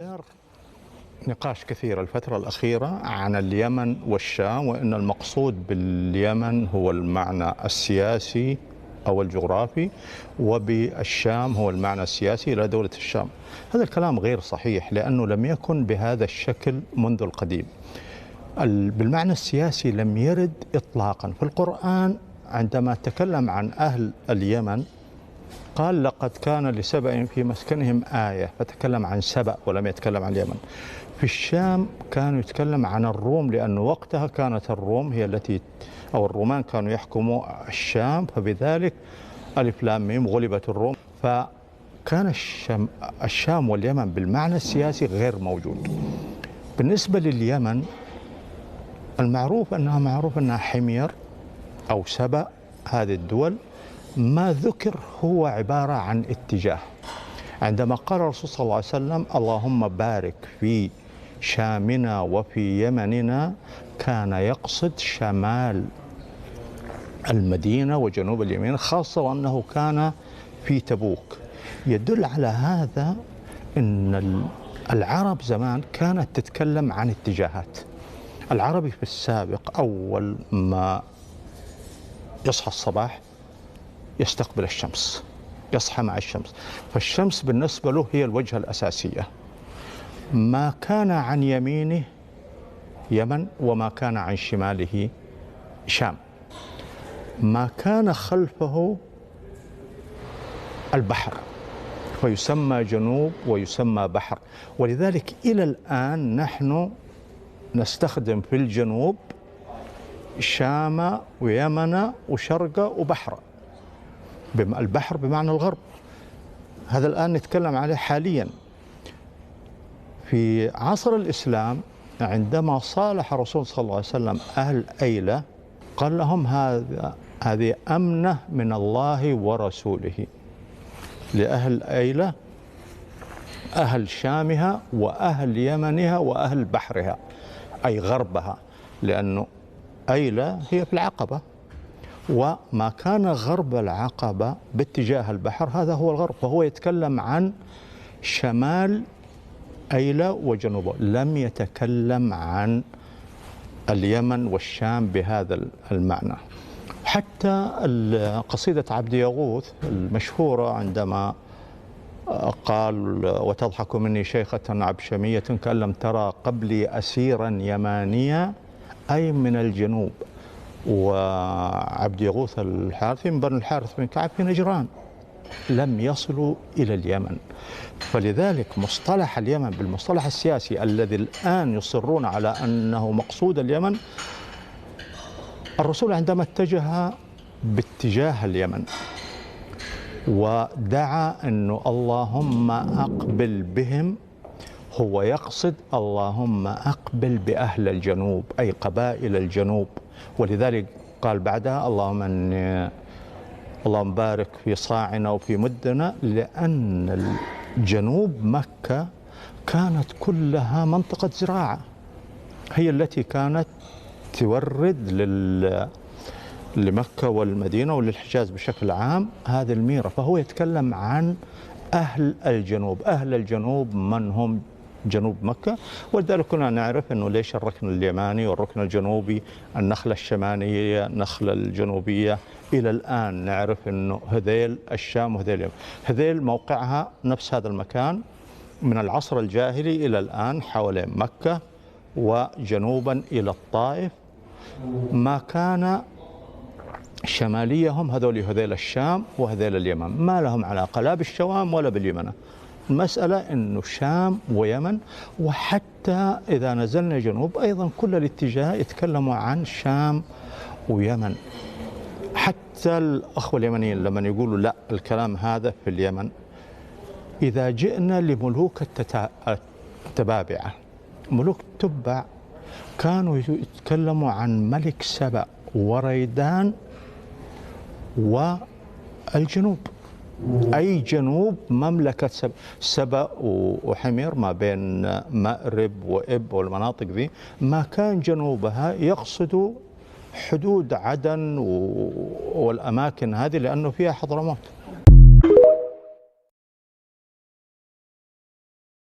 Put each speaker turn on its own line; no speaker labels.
دار نقاش كثير الفترة الأخيرة عن اليمن والشام، وأن المقصود باليمن هو المعنى السياسي أو الجغرافي، وبالشام هو المعنى السياسي إلى دولة الشام. هذا الكلام غير صحيح، لأنه لم يكن بهذا الشكل منذ القديم. بالمعنى السياسي لم يرد إطلاقا في القرآن. عندما تكلم عن أهل اليمن قال: لقد كان لسبأ في مسكنهم آية، فتكلم عن سبأ ولم يتكلم عن اليمن. في الشام كانوا يتكلم عن الروم، لأن وقتها كانت الروم هي التي، أو الرومان كانوا يحكموا الشام، فبذلك ألف لام ميم غلبت الروم. فكان الشام واليمن بالمعنى السياسي غير موجود. بالنسبة لليمن المعروف أنها حمير أو سبأ. هذه الدول ما ذكر هو عبارة عن اتجاه. عندما قال الرسول صلى الله عليه وسلم: اللهم بارك في شامنا وفي يمننا، كان يقصد شمال المدينة وجنوب اليمن، خاصة وأنه كان في تبوك. يدل على هذا أن العرب زمان كانت تتكلم عن اتجاهات. العربي في السابق أول ما يصحى الصباح يستقبل الشمس، يصحى مع الشمس، فالشمس بالنسبة له هي الوجهة الأساسية. ما كان عن يمينه يمن، وما كان عن شماله شام. ما كان خلفه البحر، فيسمى جنوب ويسمى بحر. ولذلك إلى الآن نحن نستخدم في الجنوب شام ويمن وشرق وبحر. البحر بمعنى الغرب. هذا الآن نتكلم عليه حاليا. في عصر الإسلام عندما صالح الرسول صلى الله عليه وسلم أهل أيلة قال لهم: هذه أمنة من الله ورسوله لأهل أيلة، أهل شامها وأهل يمنها وأهل بحرها، أي غربها، لأنه أيلة هي في العقبة، وما كان غرب العقبة باتجاه البحر هذا هو الغرب. فهو يتكلم عن شمال أيلة وجنوبه، لم يتكلم عن اليمن والشام بهذا المعنى. حتى قصيدة عبد يغوث المشهورة عندما قال: وتضحك مني شيخة عبشمية كأن لم ترى قبلي أسيرا يمانيا، أي من الجنوب. وعبد يغوث الحارثي من بني الحارث بن كعب في نجران، لم يصلوا إلى اليمن. فلذلك مصطلح اليمن بالمصطلح السياسي الذي الآن يصرون على أنه مقصود اليمن، الرسول عندما اتجه باتجاه اليمن ودعا أنه اللهم أقبل بهم، هو يقصد اللهم أقبل بأهل الجنوب، أي قبائل الجنوب. ولذلك قال بعدها: اللهم بارك في صاعنا وفي مدنا، لأن جنوب مكة كانت كلها منطقة زراعة، هي التي كانت تورد لمكة والمدينة وللحجاز بشكل عام هذه الميرة. فهو يتكلم عن أهل الجنوب. أهل الجنوب من هم؟ جنوب مكة. ولذلك كنا نعرف أنه ليش الركن اليماني والركن الجنوبي، النخلة الشمالية، النخلة الجنوبية، إلى الآن نعرف أنه هذيل الشام وهذيل اليمن، هذيل موقعها نفس هذا المكان من العصر الجاهلي إلى الآن حوالين مكة، وجنوبا إلى الطائف. ما كان شماليهم هذيل الشام وهذيل اليمن، ما لهم علاقة لا بالشوام ولا باليمن. المسألة أنه شام ويمن. وحتى إذا نزلنا جنوب أيضا كل الاتجاه يتكلموا عن شام ويمن. حتى الأخوة اليمنيين لما يقولوا لا الكلام هذا في اليمن، إذا جئنا لملوك التبابعة، ملوك التبع كانوا يتكلموا عن ملك سبأ وريدان والجنوب، أي جنوب مملكة سبأ وحمير ما بين مأرب وإب والمناطق ذي. ما كان جنوبها يقصد حدود عدن والأماكن هذه، لأنه فيها حضرموت.